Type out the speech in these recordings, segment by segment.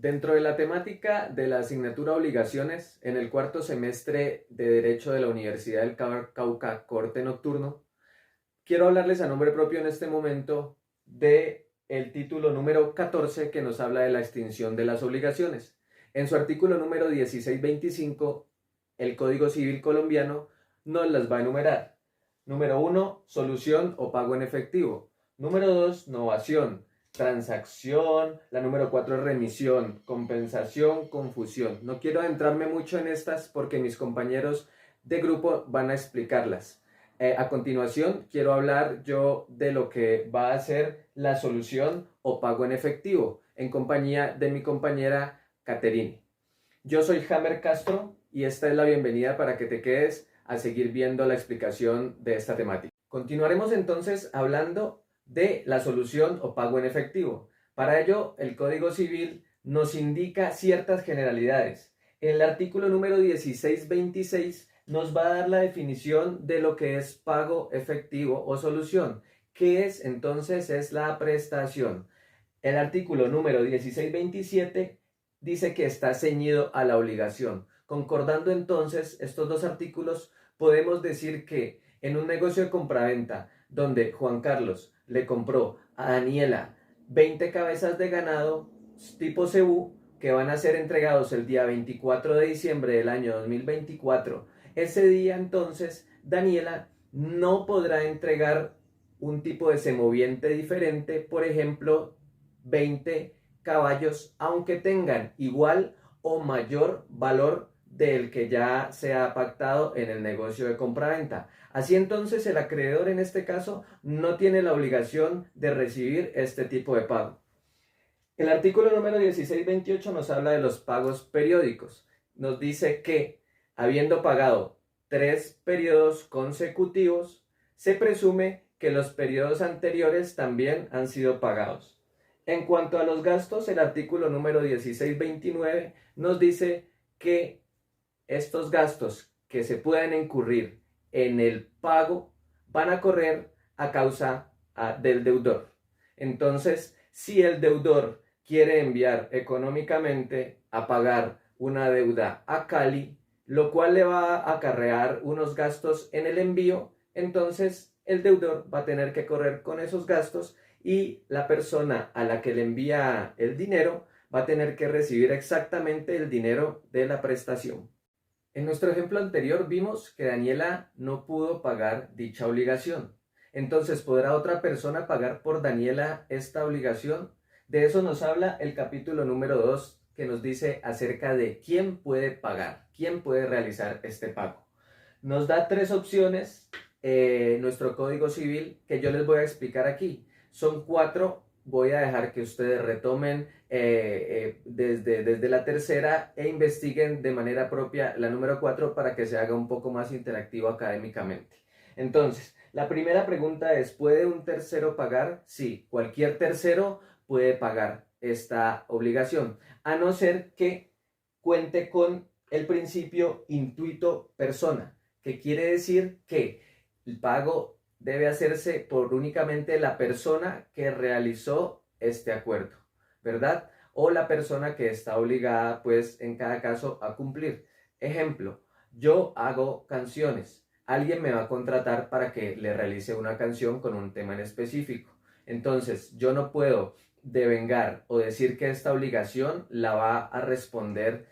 Dentro de la temática de la asignatura Obligaciones, en el cuarto semestre de Derecho de la Universidad del Cauca, Corte Nocturno, quiero hablarles a nombre propio en este momento de el título número 14 que nos habla de la extinción de las obligaciones. En su artículo número 1625, el Código Civil colombiano nos las va a enumerar. Número 1, solución o pago en efectivo. Número 2, novación, transacción. La número 4 es remisión, compensación, confusión. No quiero adentrarme mucho en estas porque mis compañeros de grupo van a explicarlas. A continuación, quiero hablar yo de lo que va a ser la solución o pago en efectivo, en compañía de mi compañera Caterine. Yo soy Hammer Castro y esta es la bienvenida para que te quedes a seguir viendo la explicación de esta temática. Continuaremos entonces hablando de la solución o pago en efectivo. Para ello, el Código Civil nos indica ciertas generalidades. En el artículo número 1626 nos va a dar la definición de lo que es pago efectivo o solución. ¿Qué es? Entonces es la prestación. El artículo número 1627 dice que está ceñido a la obligación. Concordando entonces estos dos artículos, podemos decir que en un negocio de compraventa donde Juan Carlos le compró a Daniela 20 cabezas de ganado tipo cebú que van a ser entregados el día 24 de diciembre del año 2024, ese día entonces Daniela no podrá entregar un tipo de semoviente diferente, por ejemplo, 20 caballos, aunque tengan igual o mayor valor del que ya se ha pactado en el negocio de compraventa. Así entonces el acreedor en este caso no tiene la obligación de recibir este tipo de pago. El artículo número 1628 nos habla de los pagos periódicos. Nos dice que, habiendo pagado 3 periodos consecutivos, se presume que los periodos anteriores también han sido pagados. En cuanto a los gastos, el artículo número 1629 nos dice que estos gastos que se puedan incurrir en el pago van a correr a causa del deudor. Entonces, si el deudor quiere enviar económicamente a pagar una deuda a Cali, lo cual le va a acarrear unos gastos en el envío, entonces el deudor va a tener que correr con esos gastos y la persona a la que le envía el dinero va a tener que recibir exactamente el dinero de la prestación. En nuestro ejemplo anterior vimos que Daniela no pudo pagar dicha obligación. Entonces, ¿podrá otra persona pagar por Daniela esta obligación? De eso nos habla el capítulo número 2, que nos dice acerca de quién puede pagar, quién puede realizar este pago. Nos da 3 opciones nuestro Código Civil que yo les voy a explicar aquí. Son 4, voy a dejar que ustedes retomen desde la tercera e investiguen de manera propia la número 4 para que se haga un poco más interactivo académicamente. Entonces, la primera pregunta es, ¿puede un tercero pagar? Sí, cualquier tercero puede pagar esta obligación, a no ser que cuente con el principio intuito persona, que quiere decir que el pago debe hacerse por únicamente la persona que realizó este acuerdo, ¿verdad? O la persona que está obligada, pues, en cada caso a cumplir. Ejemplo, yo hago canciones. Alguien me va a contratar para que le realice una canción con un tema en específico. Entonces, yo no puedo devengar o decir que esta obligación la va a responder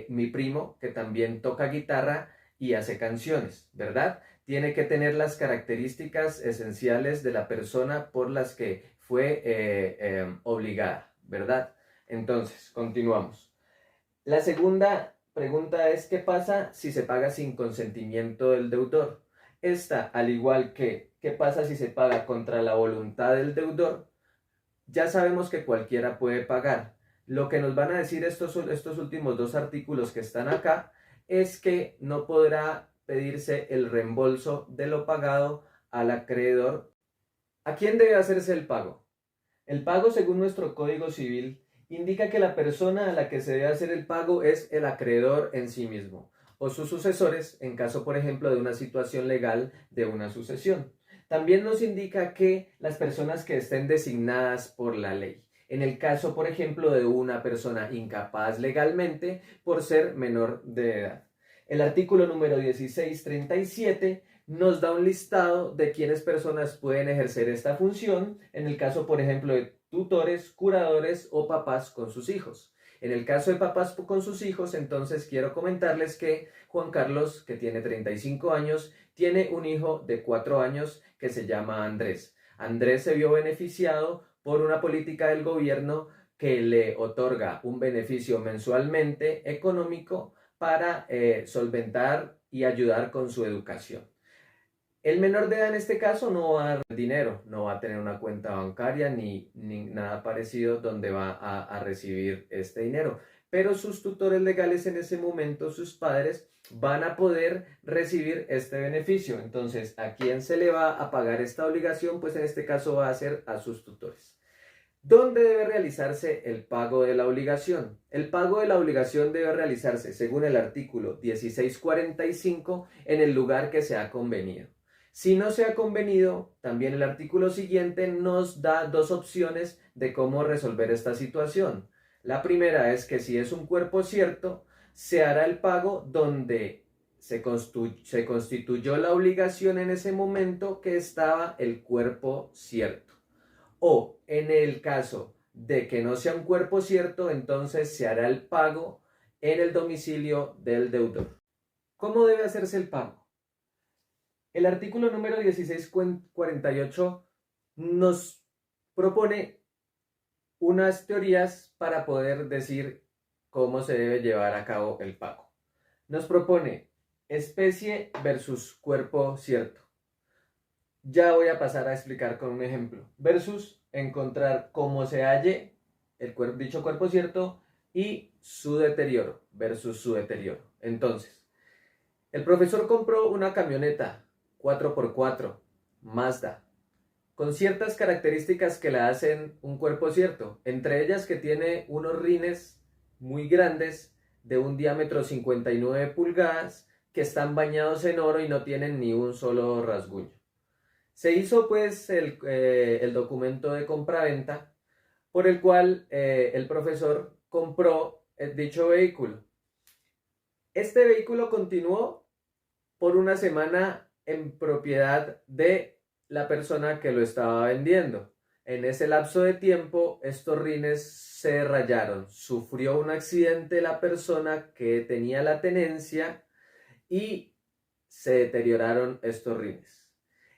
mi primo, que también toca guitarra y hace canciones, ¿verdad? Tiene que tener las características esenciales de la persona por las que fue obligada, ¿verdad? Entonces, continuamos. La segunda pregunta es, ¿qué pasa si se paga sin consentimiento del deudor? Esta, al igual que, ¿qué pasa si se paga contra la voluntad del deudor? Ya sabemos que cualquiera puede pagar. Lo que nos van a decir estos últimos 2 artículos que están acá es que no podrá pedirse el reembolso de lo pagado al acreedor. ¿A quién debe hacerse el pago? El pago, según nuestro Código Civil, indica que la persona a la que se debe hacer el pago es el acreedor en sí mismo, o sus sucesores, en caso, por ejemplo, de una situación legal de una sucesión. También nos indica que las personas que estén designadas por la ley. en el caso, por ejemplo, de una persona incapaz legalmente por ser menor de edad. El artículo número 1637 nos da un listado de quiénes personas pueden ejercer esta función, en el caso, por ejemplo, de tutores, curadores o papás con sus hijos. En el caso de papás con sus hijos, entonces quiero comentarles que Juan Carlos, que tiene 35 años, tiene un hijo de 4 años que se llama Andrés. Andrés se vio beneficiado por una política del gobierno que le otorga un beneficio mensualmente económico para solventar y ayudar con su educación. El menor de edad en este caso no va a dar dinero, no va a tener una cuenta bancaria ni nada parecido donde va a recibir este dinero. Pero sus tutores legales en ese momento, sus padres, van a poder recibir este beneficio. Entonces, ¿a quién se le va a pagar esta obligación? Pues en este caso va a ser a sus tutores. ¿Dónde debe realizarse el pago de la obligación? El pago de la obligación debe realizarse, según el artículo 1645, en el lugar que se ha convenido. Si no se ha convenido, también el artículo siguiente nos da dos opciones de cómo resolver esta situación. La primera es que si es un cuerpo cierto, se hará el pago donde se constituyó la obligación en ese momento que estaba el cuerpo cierto. O en el caso de que no sea un cuerpo cierto, entonces se hará el pago en el domicilio del deudor. ¿Cómo debe hacerse el pago? El artículo número 1648 nos propone unas teorías para poder decir cómo se debe llevar a cabo el pago. Nos propone especie versus cuerpo cierto. Ya voy a pasar a explicar con un ejemplo. Versus encontrar cómo se halle dicho cuerpo cierto y su deterioro versus su deterioro. Entonces, el profesor compró una camioneta 4x4 Mazda con ciertas características que la hacen un cuerpo cierto, entre ellas que tiene unos rines muy grandes de un diámetro 59 pulgadas que están bañados en oro y no tienen ni un solo rasguño. Se hizo pues el documento de compraventa por el cual el profesor compró dicho vehículo. Este vehículo continuó por una semana en propiedad de la persona que lo estaba vendiendo. En ese lapso de tiempo, estos rines se rayaron. Sufrió un accidente la persona que tenía la tenencia y se deterioraron estos rines.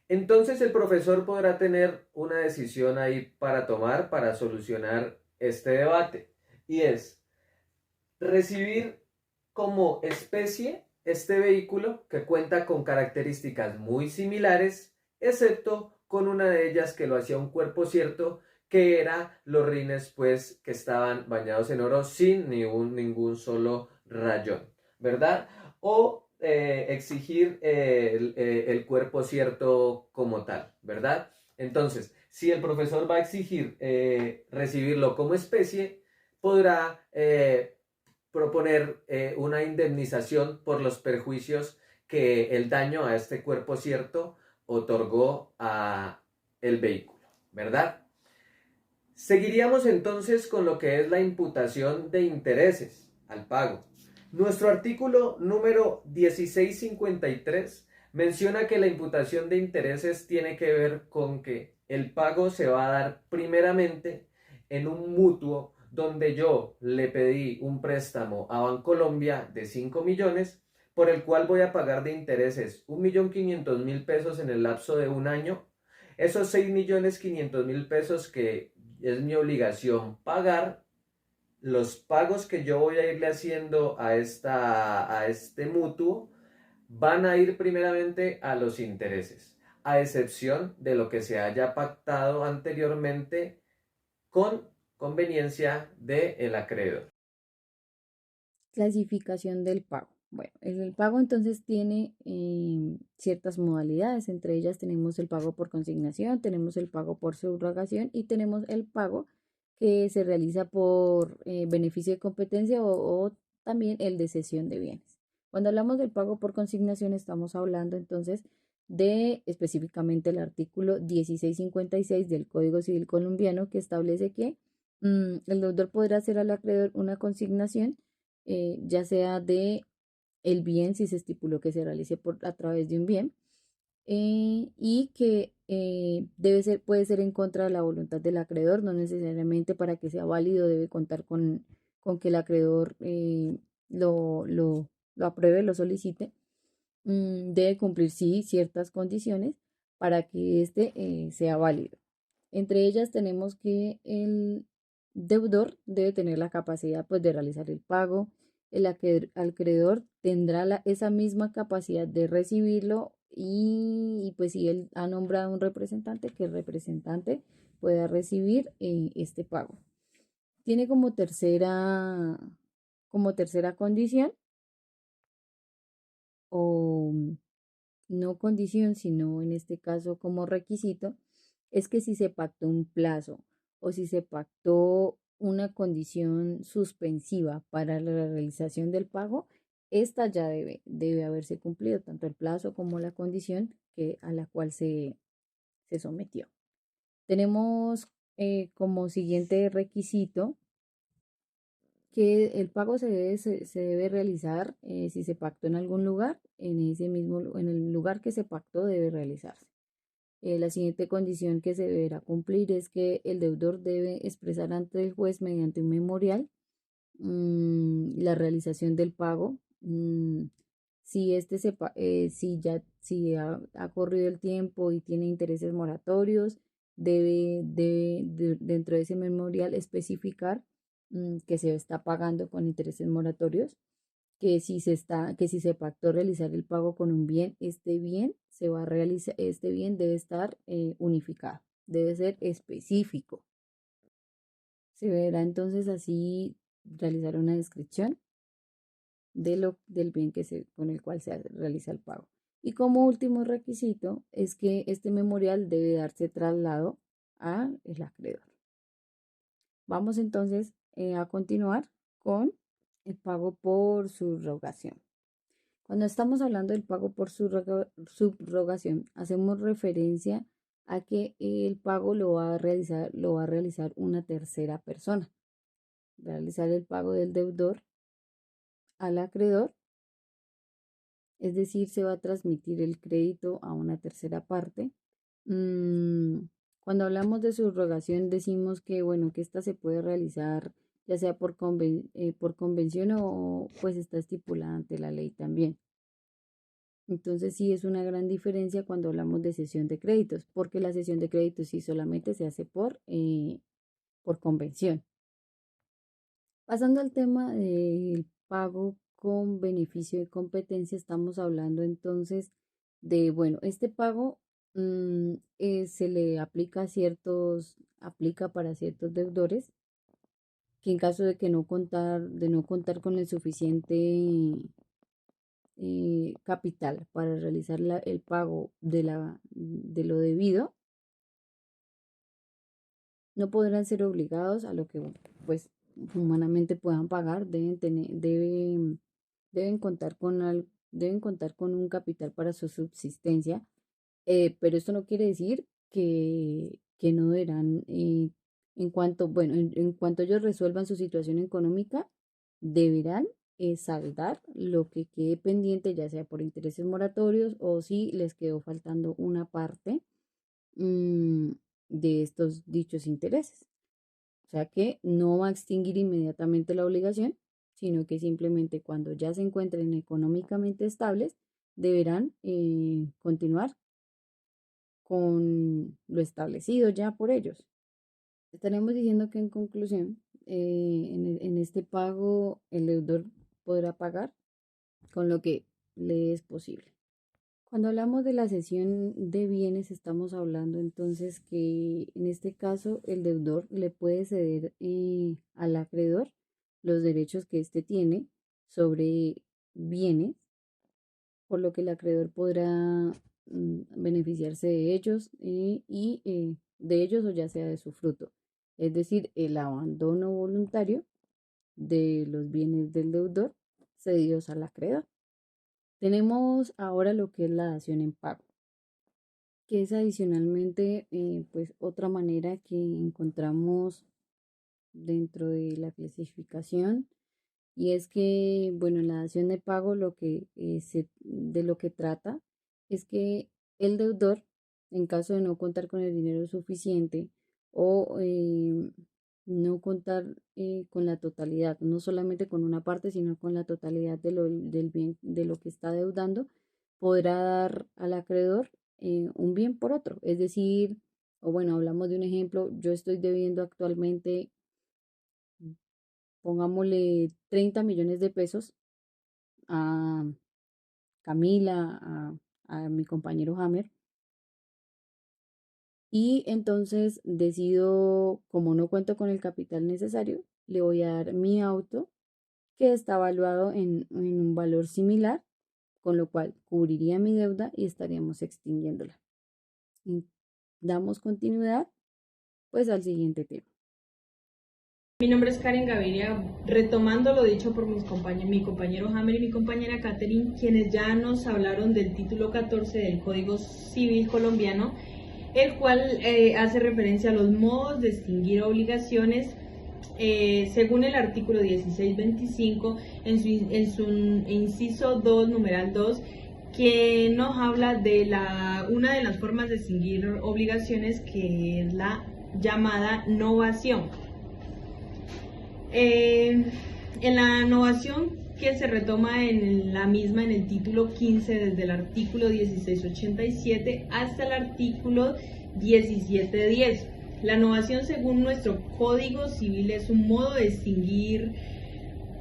Entonces el profesor podrá tener una decisión ahí para tomar, para solucionar este debate. Y es recibir como especie este vehículo que cuenta con características muy similares, excepto con una de ellas que lo hacía un cuerpo cierto, que era los rines pues que estaban bañados en oro sin ningún solo rayón, ¿verdad? O exigir el cuerpo cierto como tal, ¿verdad? Entonces, si el profesor va a exigir recibirlo como especie, podrá proponer una indemnización por los perjuicios que el daño a este cuerpo cierto otorgó a el vehículo, ¿verdad? Seguiríamos entonces con lo que es la imputación de intereses al pago. Nuestro artículo número 1653 menciona que la imputación de intereses tiene que ver con que el pago se va a dar primeramente en un mutuo donde yo le pedí un préstamo a Bancolombia de 5 millones, por el cual voy a pagar de intereses 1.500.000 pesos en el lapso de un año. Esos 6.500.000 pesos que es mi obligación pagar, los pagos que yo voy a irle haciendo a este mutuo van a ir primeramente a los intereses, a excepción de lo que se haya pactado anteriormente con conveniencia del acreedor. Clasificación del pago. Bueno, el pago entonces tiene ciertas modalidades, entre ellas tenemos el pago por consignación, tenemos el pago por subrogación y tenemos el pago que se realiza por beneficio de competencia o también el de cesión de bienes. Cuando hablamos del pago por consignación estamos hablando entonces de específicamente el artículo 1656 del Código Civil colombiano que establece que El deudor podrá hacer al acreedor una consignación, ya sea de el bien, si se estipuló que se realice a través de un bien, y que puede ser en contra de la voluntad del acreedor, no necesariamente para que sea válido debe contar con que el acreedor lo, lo, lo apruebe, lo solicite. Debe cumplir, sí, ciertas condiciones para que éste sea válido. Entre ellas tenemos que el deudor debe tener la capacidad, pues, de realizar el pago. El acreedor tendrá esa misma capacidad de recibirlo y, pues si él ha nombrado un representante, que el representante pueda recibir este pago. Tiene como tercera condición, o no condición, sino en este caso como requisito, es que si se pactó un plazo o si se pactó una condición suspensiva para la realización del pago, esta ya debe haberse cumplido, tanto el plazo como la condición a la cual se sometió. Tenemos como siguiente requisito que el pago se debe realizar, si se pactó en algún lugar, en el lugar que se pactó debe realizarse. La siguiente condición que se deberá cumplir es que el deudor debe expresar ante el juez mediante un memorial la realización del pago. Si si ha corrido el tiempo y tiene intereses moratorios, dentro de ese memorial especificar que se está pagando con intereses moratorios, que si se pactó realizar el pago con un bien, este bien debe estar unificado, debe ser específico. Se deberá entonces así realizar una descripción del bien con el cual se realiza el pago. Y como último requisito es que este memorial debe darse traslado al acreedor. Vamos entonces a continuar con el pago por subrogación. Cuando estamos hablando del pago por subrogación, hacemos referencia a que el pago lo va a realizar una tercera persona. Realizar el pago del deudor al acreedor, es decir, se va a transmitir el crédito a una tercera parte. Mm, Cuando hablamos de subrogación, decimos que, bueno, que esta se puede realizar ya sea por convención o pues está estipulada ante la ley también. Entonces sí es una gran diferencia cuando hablamos de cesión de créditos, porque la cesión de créditos sí solamente se hace por convención. Pasando al tema del pago con beneficio de competencia, estamos hablando entonces de, bueno, este pago se le aplica para ciertos deudores que en caso de no contar con el suficiente capital para realizar el pago de lo debido, no podrán ser obligados a lo que pues humanamente puedan pagar, deben contar deben contar con un capital para su subsistencia, pero esto no quiere decir que no deberán, en cuanto ellos resuelvan su situación económica, deberán saldar lo que quede pendiente, ya sea por intereses moratorios o si les quedó faltando una parte mm, de estos dichos intereses. O sea que no va a extinguir inmediatamente la obligación, sino que simplemente cuando ya se encuentren económicamente estables, deberán continuar con lo establecido ya por ellos. Estaremos diciendo que en conclusión, en este pago, el deudor podrá pagar con lo que le es posible. Cuando hablamos de la cesión de bienes, estamos hablando entonces que en este caso el deudor le puede ceder al acreedor los derechos que éste tiene sobre bienes, por lo que el acreedor podrá beneficiarse de ellos de ellos o ya sea de su fruto. Es decir, el abandono voluntario de los bienes del deudor cedidos al acreedor. Tenemos ahora lo que es la dación en pago, que es adicionalmente pues otra manera que encontramos dentro de la clasificación. Y es que, bueno, la dación de pago de lo que trata es que el deudor, en caso de no contar con el dinero suficiente o no contar con la totalidad, no solamente con una parte, sino con la totalidad del bien, de lo que está deudando, podrá dar al acreedor un bien por otro. Es decir, o bueno, hablamos de un ejemplo, yo estoy debiendo actualmente, pongámosle 30 millones de pesos a Camila, a mi compañero Hammer, y entonces decido, como no cuento con el capital necesario, le voy a dar mi auto que está evaluado en un valor similar, con lo cual cubriría mi deuda y estaríamos extinguiéndola. Y damos continuidad pues al siguiente tema. Mi nombre es Karen Gaviria, retomando lo dicho por mi compañero Hammer y mi compañera Catherine, quienes ya nos hablaron del título 14 del Código Civil colombiano, el cual hace referencia a los modos de extinguir obligaciones según el artículo 1625 en su inciso 2, numeral 2, que nos habla de una de las formas de extinguir obligaciones, que es la llamada novación. En la novación, que se retoma en la misma en el título 15 desde el artículo 1687 hasta el artículo 1710. La novación, según nuestro Código Civil, es un modo de extinguir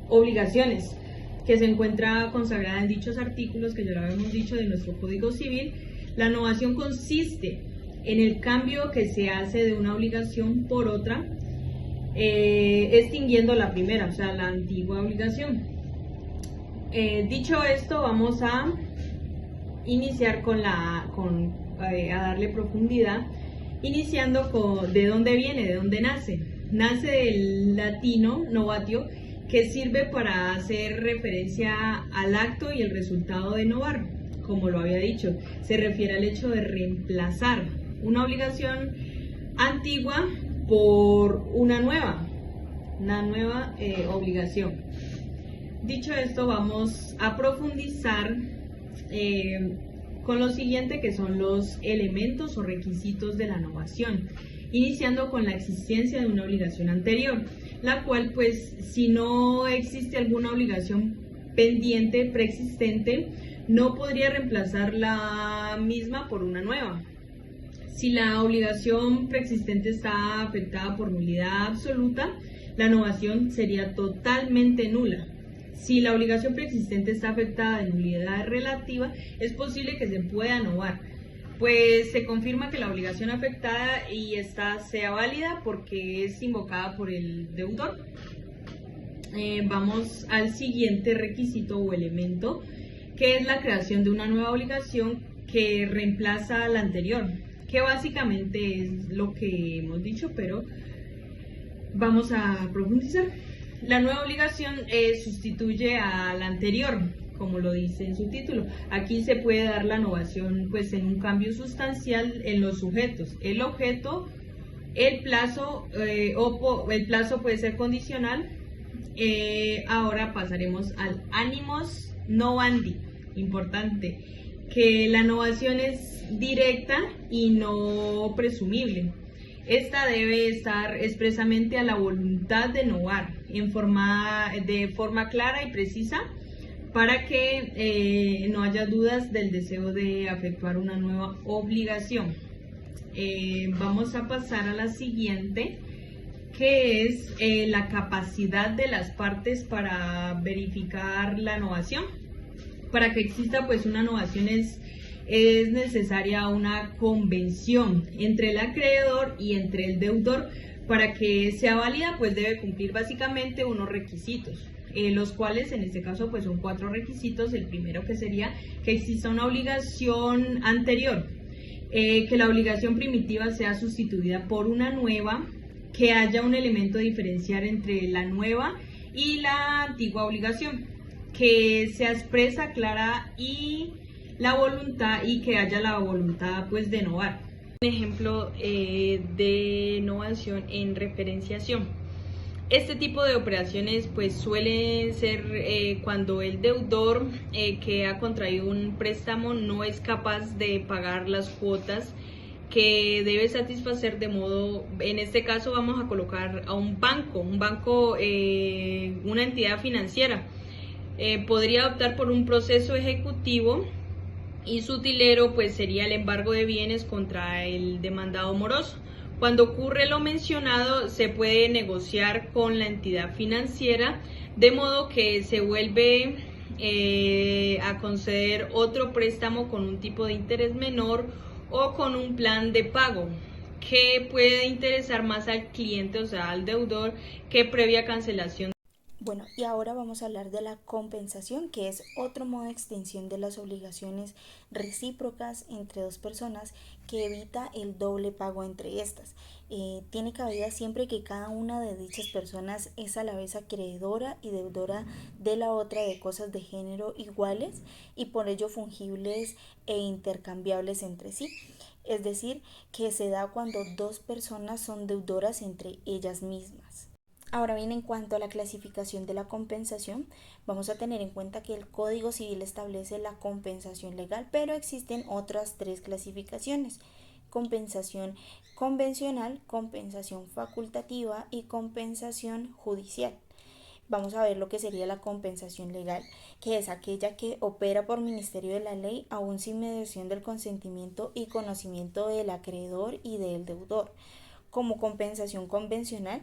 obligaciones que se encuentra consagrada en dichos artículos que ya lo habíamos dicho de nuestro Código Civil. La novación consiste en el cambio que se hace de una obligación por otra, extinguiendo la primera, o sea, la antigua obligación. Dicho esto, vamos a iniciar a darle profundidad, iniciando de dónde viene, de dónde nace. Nace del latino novatio, que sirve para hacer referencia al acto y el resultado de novar. Como lo había dicho, se refiere al hecho de reemplazar una obligación antigua por una nueva obligación. Dicho esto, vamos a profundizar con lo siguiente, que son los elementos o requisitos de la novación, iniciando con la existencia de una obligación anterior, la cual, pues, si no existe alguna obligación pendiente preexistente, no podría reemplazar la misma por una nueva. Si la obligación preexistente está afectada por nulidad absoluta, la novación sería totalmente nula. Si la obligación preexistente está afectada de nulidad relativa, es posible que se pueda novar, pues se confirma que la obligación afectada y esta sea válida porque es invocada por el deudor. Vamos al siguiente requisito o elemento, que es la creación de una nueva obligación que reemplaza a la anterior, que básicamente es lo que hemos dicho, pero vamos a profundizar. La nueva obligación sustituye a la anterior, como lo dice en su título. Aquí se puede dar la novación, pues, en un cambio sustancial en los sujetos, el objeto, el plazo, el plazo puede ser condicional. Ahora pasaremos al animus novandi. Importante, que la novación es directa y no presumible. Esta debe estar expresamente a la voluntad de novar, de forma clara y precisa, para que no haya dudas del deseo de efectuar una nueva obligación. Vamos a pasar a la siguiente, que es la capacidad de las partes para verificar la novación. Para que exista, pues, una novación es necesaria una convención entre el acreedor y entre el deudor. Para que sea válida, pues debe cumplir básicamente unos requisitos, los cuales en este caso, pues, son 4 requisitos. El primero, que sería que exista una obligación anterior, que la obligación primitiva sea sustituida por una nueva, que haya un elemento diferencial entre la nueva y la antigua obligación, que sea expresa, clara y la voluntad, y que haya la voluntad, pues, de novar. Un ejemplo de novación en referenciación. Este tipo de operaciones pues suelen ser cuando el deudor que ha contraído un préstamo no es capaz de pagar las cuotas que debe satisfacer, de modo, en este caso vamos a colocar a un banco, una entidad financiera. Podría optar por un proceso ejecutivo y su utilero pues sería el embargo de bienes contra el demandado moroso. Cuando ocurre lo mencionado, se puede negociar con la entidad financiera, de modo que se vuelve a conceder otro préstamo con un tipo de interés menor o con un plan de pago que puede interesar más al cliente, o sea, al deudor, que previa cancelación. Bueno, y ahora vamos a hablar de la compensación, que es otro modo de extinción de las obligaciones recíprocas entre dos personas que evita el doble pago entre estas. Tiene cabida siempre que cada una de dichas personas es a la vez acreedora y deudora de la otra de cosas de género iguales y por ello fungibles e intercambiables entre sí. Es decir, que se da cuando dos personas son deudoras entre ellas mismas. Ahora bien, en cuanto a la clasificación de la compensación, vamos a tener en cuenta que el Código Civil establece la compensación legal, pero existen otras tres clasificaciones: compensación convencional, compensación facultativa y compensación judicial. Vamos a ver lo que sería la compensación legal, que es aquella que opera por ministerio de la ley, aún sin mediación del consentimiento y conocimiento del acreedor y del deudor. Como compensación convencional,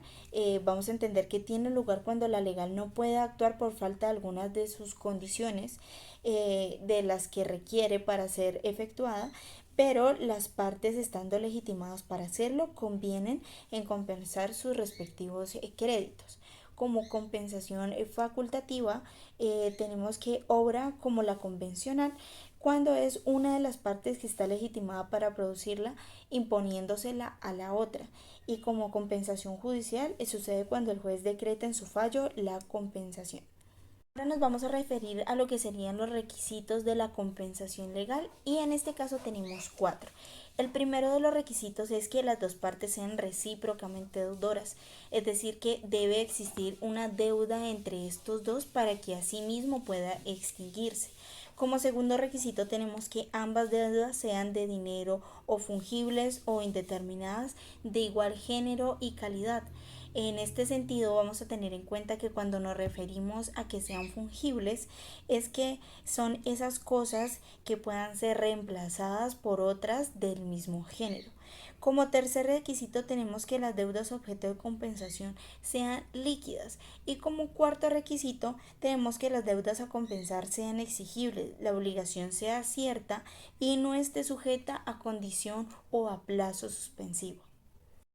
vamos a entender que tiene lugar cuando la legal no puede actuar por falta de algunas de sus condiciones de las que requiere para ser efectuada, pero las partes, estando legitimadas para hacerlo, convienen en compensar sus respectivos créditos. Como compensación facultativa, tenemos que obra como la convencional, cuando es una de las partes que está legitimada para producirla, imponiéndosela a la otra. Y como compensación judicial, sucede cuando el juez decreta en su fallo la compensación. Ahora nos vamos a referir a lo que serían los requisitos de la compensación legal, y en este caso tenemos 4. El primero de los requisitos es que las dos partes sean recíprocamente deudoras, es decir, que debe existir una deuda entre estos dos para que asimismo pueda extinguirse. Como segundo requisito tenemos que ambas deudas sean de dinero o fungibles o indeterminadas, de igual género y calidad. En este sentido vamos a tener en cuenta que cuando nos referimos a que sean fungibles es que son esas cosas que puedan ser reemplazadas por otras del mismo género. Como tercer requisito tenemos que las deudas objeto de compensación sean líquidas, y como cuarto requisito tenemos que las deudas a compensar sean exigibles, la obligación sea cierta y no esté sujeta a condición o a plazo suspensivo.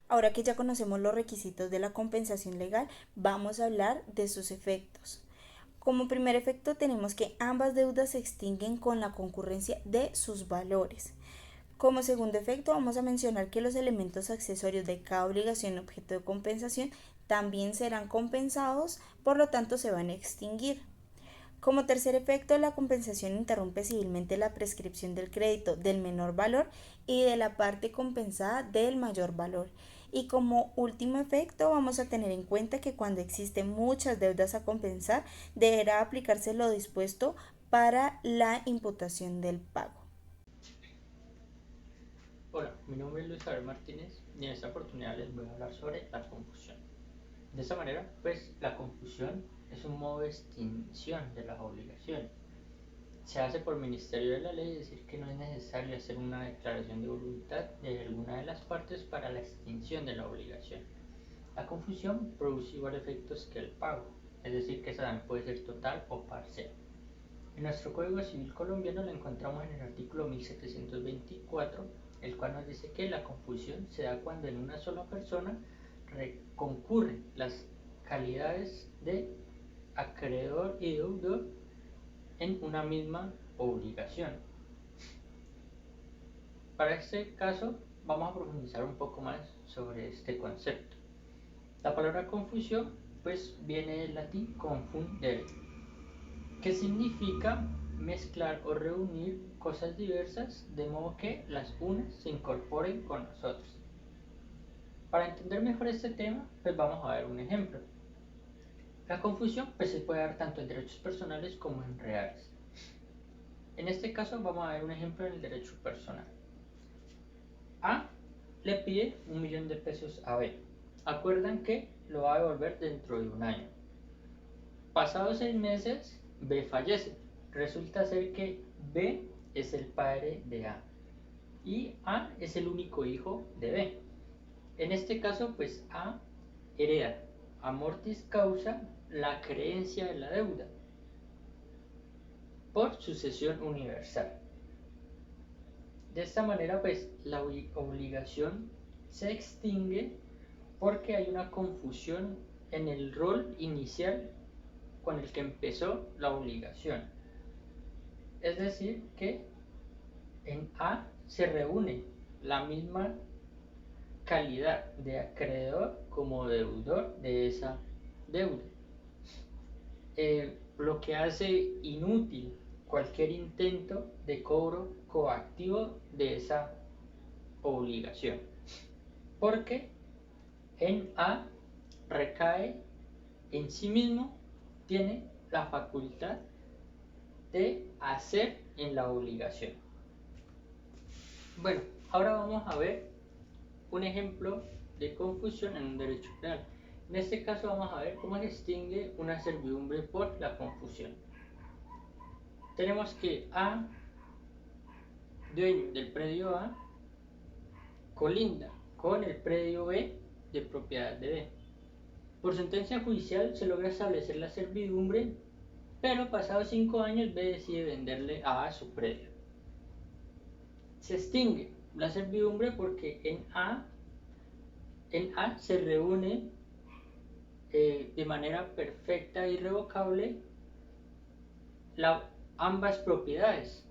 Ahora que ya conocemos los requisitos de la compensación legal, vamos a hablar de sus efectos. Como primer efecto tenemos que ambas deudas se extinguen con la concurrencia de sus valores. Como segundo efecto vamos a mencionar que los elementos accesorios de cada obligación objeto de compensación también serán compensados, por lo tanto se van a extinguir. Como tercer efecto, la compensación interrumpe civilmente la prescripción del crédito del menor valor y de la parte compensada del mayor valor. Y como último efecto, vamos a tener en cuenta que cuando existen muchas deudas a compensar, deberá aplicarse lo dispuesto para la imputación del pago. Hola, mi nombre es Luis Javier Martínez y en esta oportunidad les voy a hablar sobre la confusión. De esta manera, pues la confusión es un modo de extinción de las obligaciones. Se hace por ministerio de la ley, es decir, que no es necesario hacer una declaración de voluntad de alguna de las partes para la extinción de la obligación. La confusión produce igual efectos que el pago, es decir, que esa también puede ser total o parcial. En nuestro Código Civil colombiano lo encontramos en el artículo 1724, el cual nos dice que la confusión se da cuando en una sola persona concurren las calidades de acreedor y deudor en una misma obligación. Para este caso vamos a profundizar un poco más sobre este concepto. La palabra confusión pues viene del latín confundere, que significa mezclar o reunir cosas diversas de modo que las unas se incorporen con las otras. Para entender mejor este tema, pues vamos a ver un ejemplo. La confusión pues se puede dar tanto en derechos personales como en reales. En este caso vamos a ver un ejemplo en el derecho personal. A le pide 1.000.000 de pesos a B. Acuerdan que lo va a devolver dentro de un año. Pasados 6 meses, B fallece. Resulta ser que B es el padre de A y A es el único hijo de B. En este caso, pues A hereda a mortis causa la creencia de la deuda por sucesión universal. De esta manera, pues la obligación se extingue porque hay una confusión en el rol inicial con el que empezó la obligación. Es decir, que en A se reúne la misma calidad de acreedor como deudor de esa deuda, lo que hace inútil cualquier intento de cobro coactivo de esa obligación, porque en A recae en sí mismo, tiene la facultad de hacer en la obligación. Bueno, ahora vamos a ver un ejemplo de confusión en un derecho penal. En este caso vamos a ver cómo se extingue una servidumbre por la confusión. Tenemos que A, dueño del predio A, colinda con el predio B de propiedad de B. Por sentencia judicial se logra establecer la servidumbre, pero pasados 5 años B decide venderle a A su predio. Se extingue la servidumbre porque en A se reúne de manera perfecta e irrevocable ambas propiedades.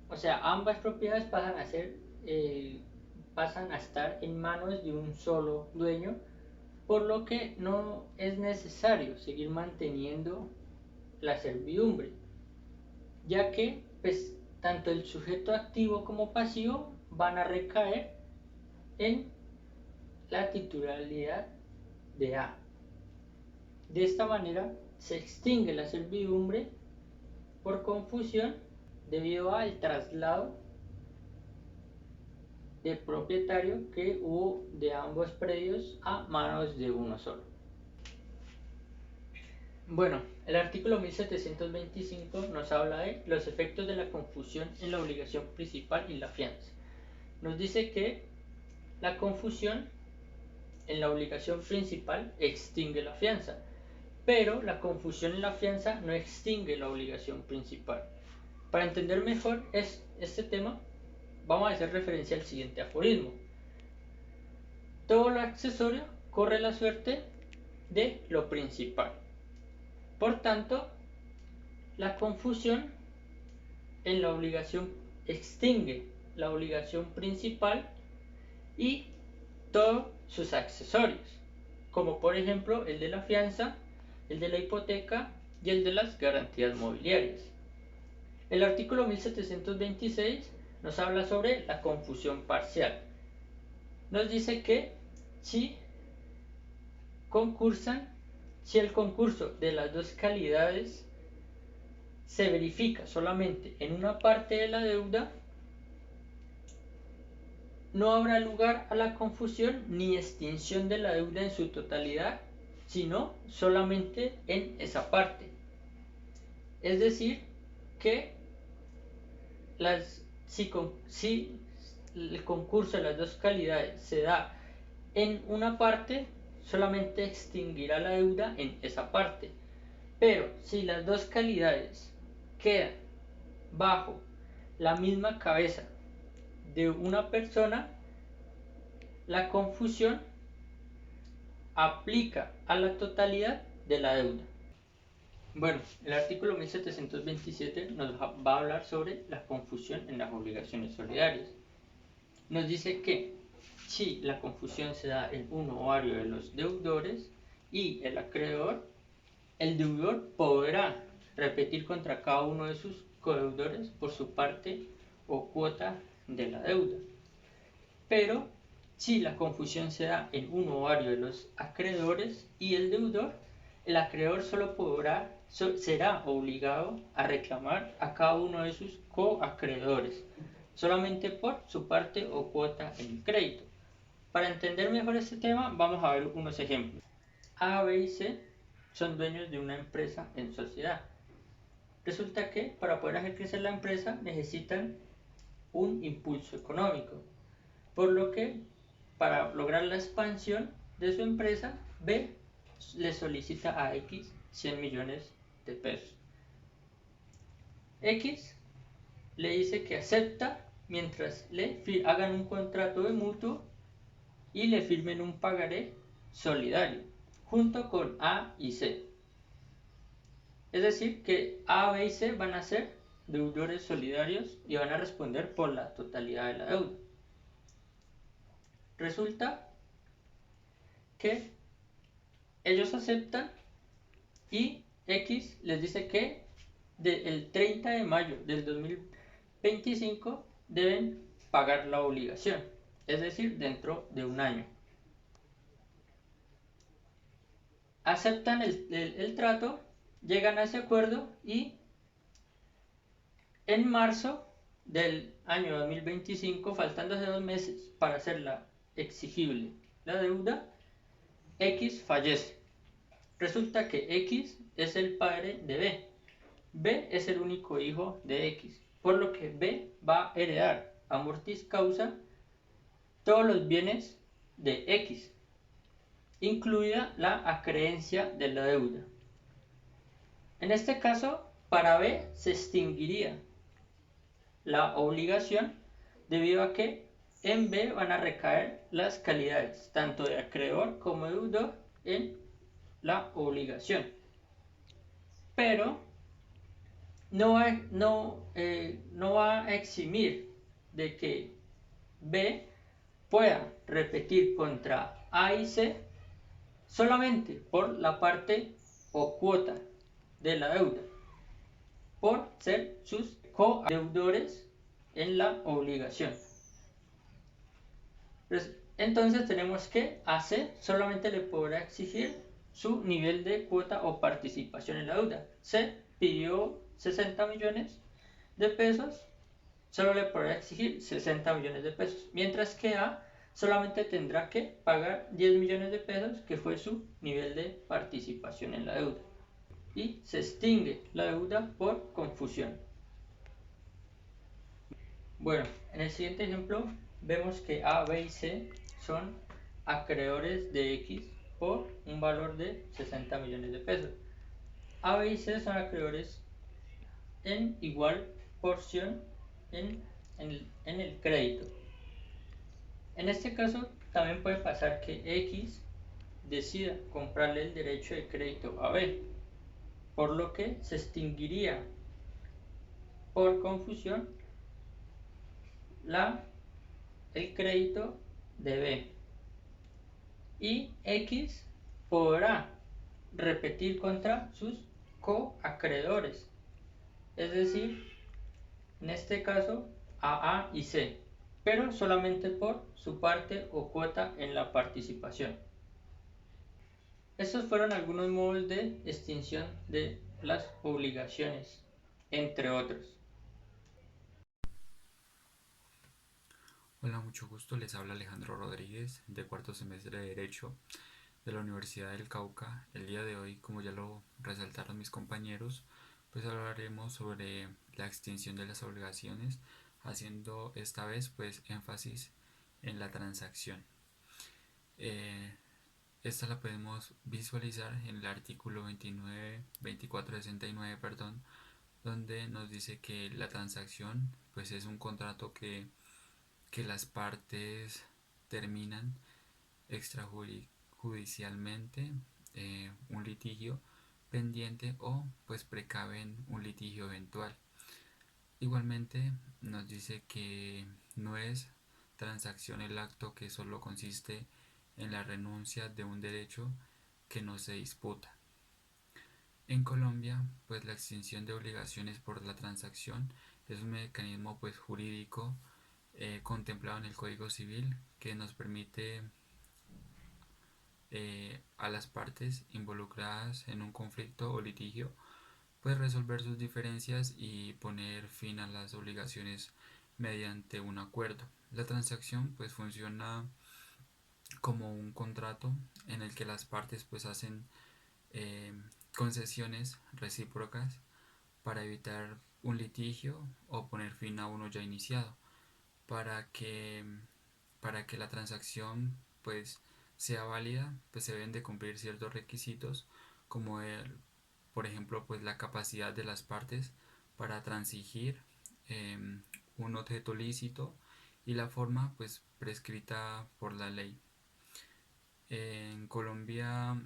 O sea, ambas propiedades pasan a estar en manos de un solo dueño, por lo que no es necesario seguir manteniendo la servidumbre, ya que pues, tanto el sujeto activo como pasivo van a recaer en la titularidad de A. De esta manera se extingue la servidumbre por confusión debido al traslado de propietario que hubo de ambos predios a manos de uno solo. Bueno, el artículo 1725 nos habla de los efectos de la confusión en la obligación principal y la fianza. Nos dice que la confusión en la obligación principal extingue la fianza, pero la confusión en la fianza no extingue la obligación principal. Para entender mejor este tema, vamos a hacer referencia al siguiente aforismo. Todo lo accesorio corre la suerte de lo principal. Por tanto, la confusión en la obligación extingue la obligación principal y todos sus accesorios, como por ejemplo el de la fianza, el de la hipoteca y el de las garantías mobiliarias. El artículo 1726 nos habla sobre la confusión parcial. Nos dice que si el concurso de las dos calidades se verifica solamente en una parte de la deuda, no habrá lugar a la confusión ni extinción de la deuda en su totalidad, sino solamente en esa parte. Es decir, que si el concurso de las dos calidades se da en una parte, solamente extinguirá la deuda en esa parte. Pero si las dos calidades quedan bajo la misma cabeza de una persona, la confusión aplica a la totalidad de la deuda. Bueno, el artículo 1727 nos va a hablar sobre la confusión en las obligaciones solidarias. Nos dice que si la confusión se da en uno o varios de los deudores y el acreedor, el deudor podrá repetir contra cada uno de sus codeudores por su parte o cuota de la deuda. Pero si la confusión se da en uno o varios de los acreedores y el deudor, el acreedor será obligado a reclamar a cada uno de sus coacreedores, solamente por su parte o cuota en el crédito. Para entender mejor este tema, vamos a ver unos ejemplos. A, B y C son dueños de una empresa en sociedad. Resulta que para poder hacer crecer la empresa necesitan un impulso económico, por lo que para lograr la expansión de su empresa, B le solicita a X 100 millones de pesos. X le dice que acepta mientras le hagan un contrato de mutuo y le firmen un pagaré solidario junto con A y C. Es decir, que A, B y C van a ser deudores solidarios y van a responder por la totalidad de la deuda. Resulta que ellos aceptan y X les dice que el 30 de mayo del 2025 deben pagar la obligación, es decir, dentro de un año. Aceptan el trato, llegan a ese acuerdo y en marzo del año 2025, faltándose 2 meses para hacerla exigible la deuda, X fallece. Resulta que X es el padre de B. B es el único hijo de X, por lo que B va a heredar a mortis causa todos los bienes de X, incluida la acreencia de la deuda. En este caso, para B se extinguiría la obligación debido a que en B van a recaer las calidades tanto de acreedor como deudor en la obligación. Pero no va a eximir de que B pueda repetir contra A y C solamente por la parte o cuota de la deuda, por ser sus codeudores en la obligación. Entonces tenemos que a C solamente le podrá exigir su nivel de cuota o participación en la deuda. C pidió 60 millones de pesos, solo le podrá exigir 60 millones de pesos, mientras que A solamente tendrá que pagar 10 millones de pesos, que fue su nivel de participación en la deuda. Y se extingue la deuda por confusión. Bueno, en el siguiente ejemplo vemos que A, B y C son acreedores de X por un valor de 60 millones de pesos. A, B y C son acreedores en igual porción en el crédito. En este caso también puede pasar que X decida comprarle el derecho de crédito a B, por lo que se extinguiría por confusión el crédito de B. Y X podrá repetir contra sus coacreedores, es decir, en este caso a y C, pero solamente por su parte o cuota en la participación. Estos fueron algunos modos de extinción de las obligaciones, entre otros. Hola, mucho gusto. Les habla Alejandro Rodríguez, de cuarto semestre de Derecho de la Universidad del Cauca. El día de hoy, como ya lo resaltaron mis compañeros, pues hablaremos sobre la extinción de las obligaciones, haciendo esta vez pues énfasis en la transacción. Esta la podemos visualizar en el artículo 2469, donde nos dice que la transacción pues es un contrato que las partes terminan extrajudicialmente un litigio pendiente o pues precaven un litigio eventual. Igualmente nos dice que no es transacción el acto que solo consiste en la renuncia de un derecho que no se disputa. En Colombia, pues la extinción de obligaciones por la transacción es un mecanismo pues jurídico contemplado en el Código Civil que nos permite a las partes involucradas en un conflicto o litigio, pues resolver sus diferencias y poner fin a las obligaciones mediante un acuerdo. La transacción pues funciona como un contrato en el que las partes pues hacen eh, concesiones recíprocas para evitar un litigio o poner fin a uno ya iniciado. Para que, para que la transacción pues sea válida, pues se deben de cumplir ciertos requisitos como por ejemplo pues la capacidad de las partes para transigir eh, un objeto lícito y la forma pues prescrita por la ley. En Colombia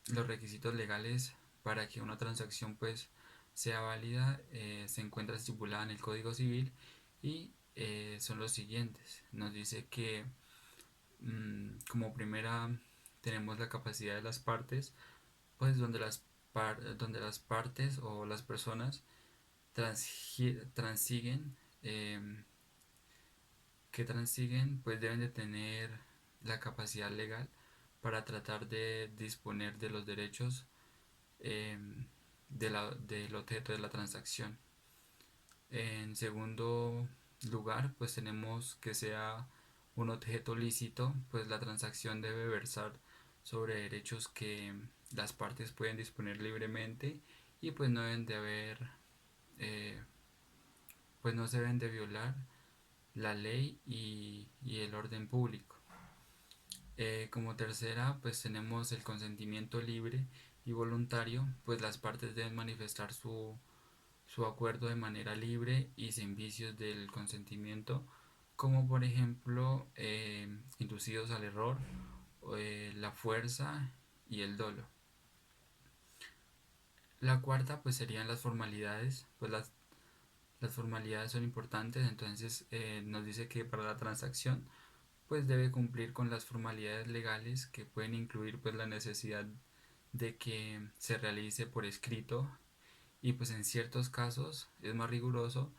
los requisitos legales para que una transacción pues sea válida se encuentra estipulada en el Código Civil y son los siguientes. Nos dice que como primera tenemos la capacidad de las partes, pues donde las partes o las personas transiguen, eh, que transiguen pues deben de tener la capacidad legal para tratar de disponer de los derechos eh, del objeto de la transacción. En segundo lugar, pues tenemos que sea un objeto lícito, pues la transacción debe versar sobre derechos que las partes pueden disponer libremente y pues no deben de haber, eh, pues no se deben de violar la ley y el orden público. Como tercera, pues tenemos el consentimiento libre y voluntario, pues las partes deben manifestar su acuerdo de manera libre y sin vicios del consentimiento, como por ejemplo inducidos al error, la fuerza y el dolo. La cuarta pues serían las formalidades, pues las formalidades son importantes, entonces nos dice que para la transacción pues debe cumplir con las formalidades legales que pueden incluir pues la necesidad de que se realice por escrito y pues en ciertos casos es más riguroso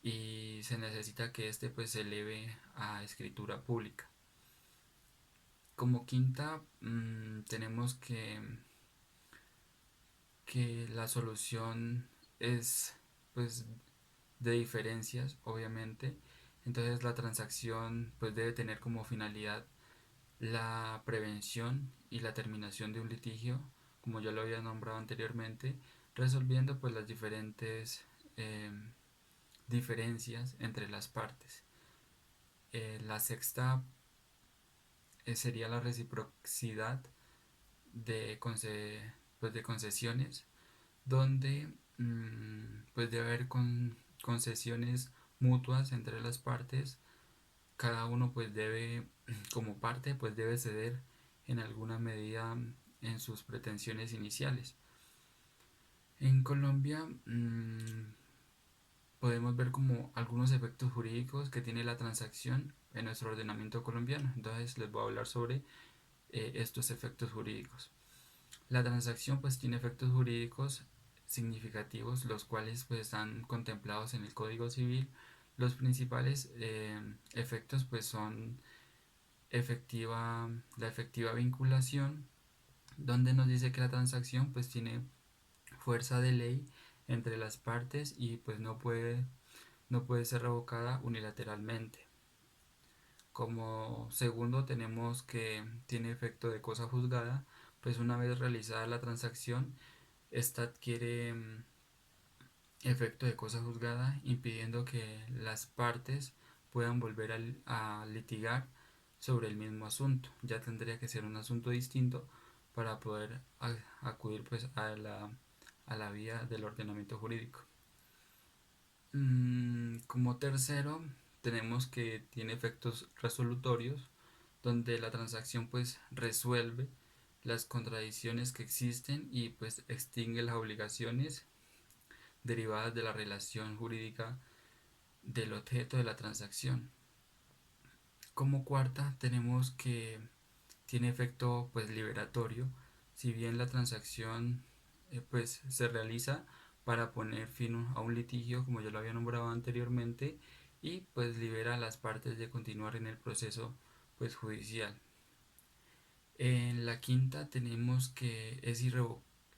y se necesita que este pues se eleve a escritura pública. Como quinta tenemos que la solución es pues de diferencias obviamente, entonces la transacción pues debe tener como finalidad la prevención y la terminación de un litigio, como ya lo había nombrado anteriormente, resolviendo pues las diferentes eh, diferencias entre las partes. La sexta sería la reciprocidad de, pues, de concesiones, donde pues debe haber concesiones mutuas entre las partes. Cada uno pues debe, como parte, pues debe ceder en alguna medida en sus pretensiones iniciales. En Colombia podemos ver como algunos efectos jurídicos que tiene la transacción en nuestro ordenamiento colombiano. Entonces les voy a hablar sobre estos efectos jurídicos. La transacción pues tiene efectos jurídicos significativos, los cuales pues están contemplados en el Código Civil. Los principales efectos pues son la efectiva vinculación, donde nos dice que la transacción pues tiene fuerza de ley entre las partes y pues no puede ser revocada unilateralmente. Como segundo tenemos que tiene efecto de cosa juzgada, pues una vez realizada la transacción, esta adquiere efecto de cosa juzgada, impidiendo que las partes puedan volver a litigar sobre el mismo asunto. Ya tendría que ser un asunto distinto para poder acudir pues a la vía del ordenamiento jurídico. Como tercero, tenemos que tiene efectos resolutorios, donde la transacción pues resuelve las contradicciones que existen y pues extingue las obligaciones derivadas de la relación jurídica del objeto de la transacción. Como cuarta, tenemos que tiene efecto pues liberatorio, si bien la transacción pues se realiza para poner fin a un litigio como ya lo había nombrado anteriormente y pues libera a las partes de continuar en el proceso pues judicial. En la quinta tenemos que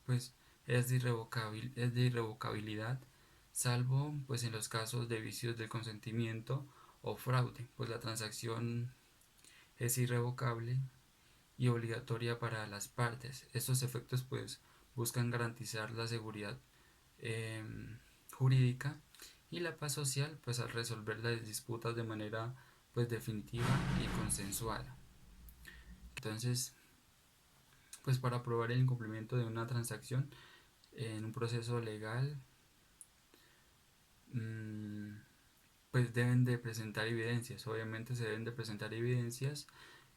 pues, es de irrevocabilidad, salvo pues en los casos de vicios del consentimiento o fraude, pues la transacción es irrevocable y obligatoria para las partes. Estos efectos pues buscan garantizar la seguridad eh, jurídica y la paz social pues al resolver las disputas de manera pues definitiva y consensuada. Entonces, pues para probar el incumplimiento de una transacción en un proceso legal, mmm, pues deben de presentar evidencias. Obviamente se deben de presentar evidencias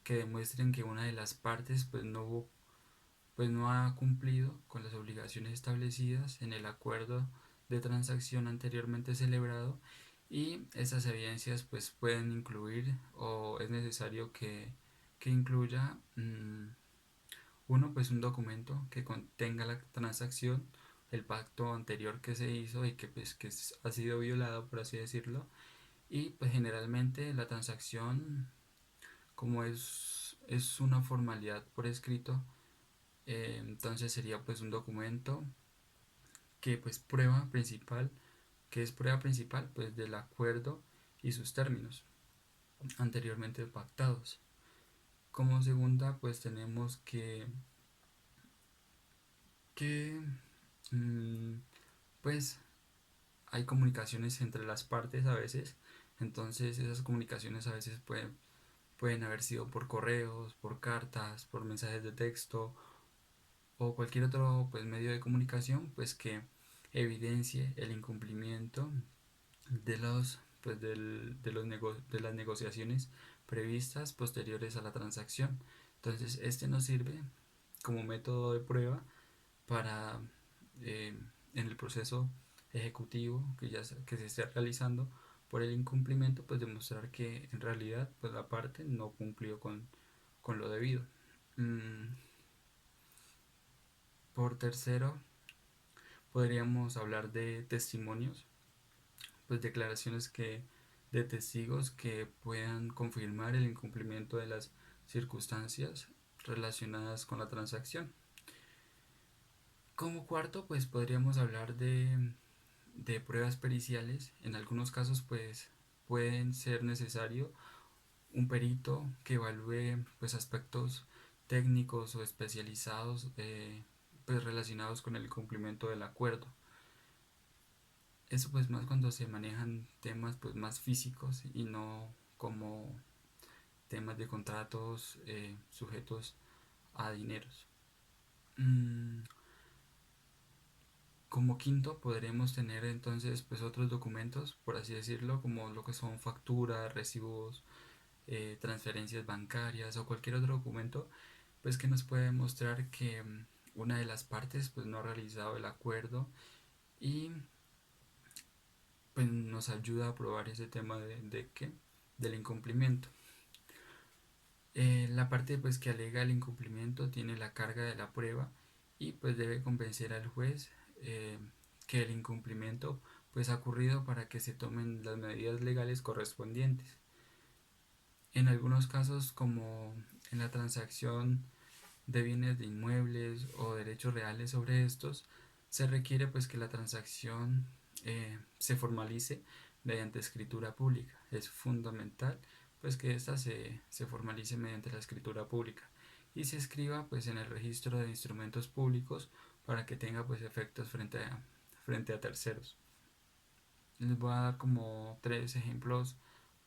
que demuestren que una de las partes pues no ha cumplido con las obligaciones establecidas en el acuerdo de transacción anteriormente celebrado, y esas evidencias pues pueden incluir o es necesario que incluya uno, pues un documento que contenga la transacción, el pacto anterior que se hizo y que pues ha sido violado, por así decirlo. Y pues generalmente la transacción, como es una formalidad por escrito, entonces sería pues un documento que pues que es prueba principal pues del acuerdo y sus términos anteriormente pactados. Como segunda pues tenemos que mm, pues hay comunicaciones entre las partes a veces, entonces esas comunicaciones a veces pueden haber sido por correos, por cartas, por mensajes de texto o cualquier otro pues medio de comunicación pues que evidencie el incumplimiento de los pues de las negociaciones previstas posteriores a la transacción. Entonces este nos sirve como método de prueba para en el proceso ejecutivo que se esté realizando por el incumplimiento, pues demostrar que en realidad pues la parte no cumplió con lo debido. Mm, por tercero, podríamos hablar de testimonios, pues declaraciones de testigos que puedan confirmar el incumplimiento de las circunstancias relacionadas con la transacción. Como cuarto, pues podríamos hablar de pruebas periciales. En algunos casos, pues pueden ser necesario un perito que evalúe pues aspectos técnicos o especializados pues relacionados con el cumplimiento del acuerdo. Eso pues más cuando se manejan temas pues más físicos y no como temas de contratos sujetos a dineros. Mm, Como quinto podremos tener entonces pues otros documentos, por así decirlo, como lo que son facturas, recibos, transferencias bancarias o cualquier otro documento pues que nos puede mostrar que una de las partes pues no ha realizado el acuerdo y pues nos ayuda a probar ese tema del incumplimiento. La parte pues que alega el incumplimiento tiene la carga de la prueba y pues debe convencer al juez eh, que el incumplimiento pues ha ocurrido para que se tomen las medidas legales correspondientes. En algunos casos, como en la transacción de bienes de inmuebles o derechos reales sobre estos, se requiere pues que la transacción se formalice mediante escritura pública. Es fundamental pues que ésta se formalice mediante la escritura pública y se escriba pues en el registro de instrumentos públicos para que tenga pues efectos frente a terceros. Les voy a dar como tres ejemplos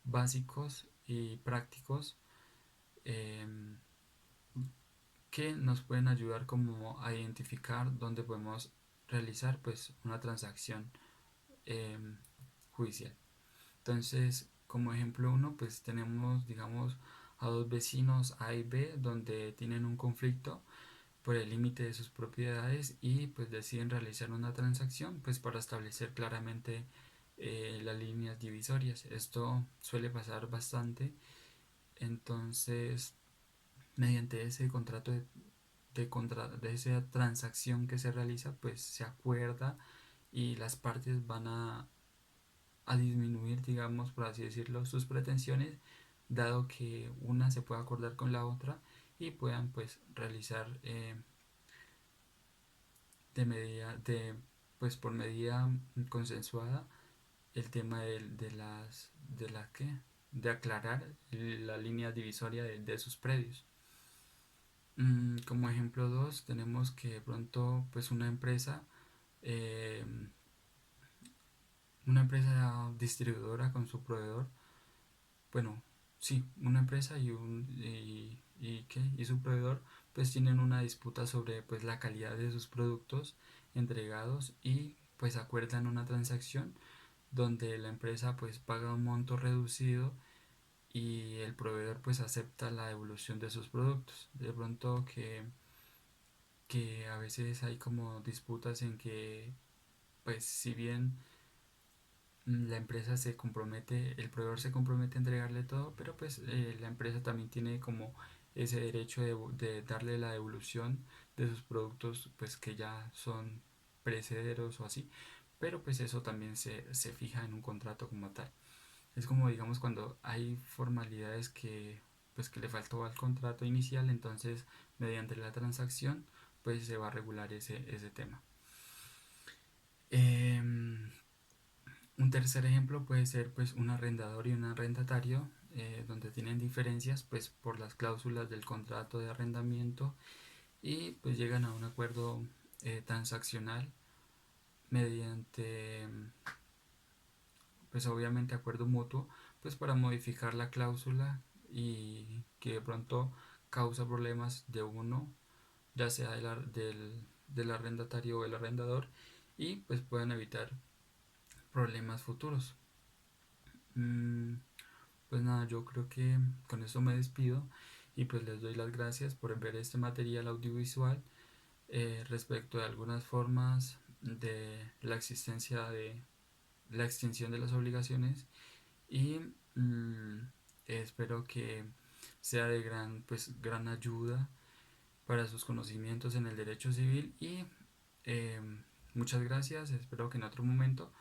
básicos y prácticos eh, que nos pueden ayudar como a identificar dónde podemos realizar pues una transacción eh, judicial. Entonces, como ejemplo uno, pues tenemos, digamos, a dos vecinos A y B donde tienen un conflicto por el límite de sus propiedades y pues deciden realizar una transacción pues para establecer claramente las líneas divisorias. Esto suele pasar bastante. Entonces, mediante ese contrato de esa transacción que se realiza, pues se acuerda y las partes van a disminuir, digamos, por así decirlo, sus pretensiones, dado que una se puede acordar con la otra y puedan pues realizar pues por medida consensuada el tema de aclarar la línea divisoria de sus predios. Como ejemplo 2 tenemos que de pronto pues eh, una empresa distribuidora con su proveedor, bueno, sí, una empresa y su proveedor pues tienen una disputa sobre pues la calidad de sus productos entregados y pues acuerdan una transacción donde la empresa pues paga un monto reducido y el proveedor pues acepta la devolución de sus productos. De pronto que a veces hay como disputas en que pues si bien la empresa se compromete, el proveedor se compromete a entregarle todo, pero pues la empresa también tiene como ese derecho de darle la devolución de sus productos pues que ya son perecederos o así, pero pues eso también se fija en un contrato como tal. Es como digamos cuando hay formalidades que pues que le faltó al contrato inicial, entonces mediante la transacción pues se va a regular ese tema. Em, un tercer ejemplo puede ser pues un arrendador y un arrendatario donde tienen diferencias pues por las cláusulas del contrato de arrendamiento y pues llegan a un acuerdo transaccional mediante pues obviamente acuerdo mutuo pues para modificar la cláusula y que de pronto causa problemas de uno ya sea del arrendatario o el arrendador y pues puedan evitar problemas futuros. Mm, Pues nada, yo creo que con eso me despido y pues les doy las gracias por ver este material audiovisual respecto de algunas formas de la existencia de la extinción de las obligaciones y espero que sea de gran ayuda para sus conocimientos en el derecho civil y eh, muchas gracias, espero que en otro momento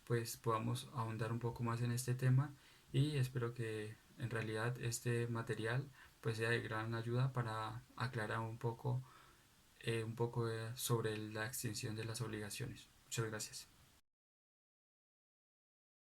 pues podamos ahondar un poco más en este tema y espero que en realidad este material pues sea de gran ayuda para aclarar un poco sobre la extinción de las obligaciones. Muchas gracias.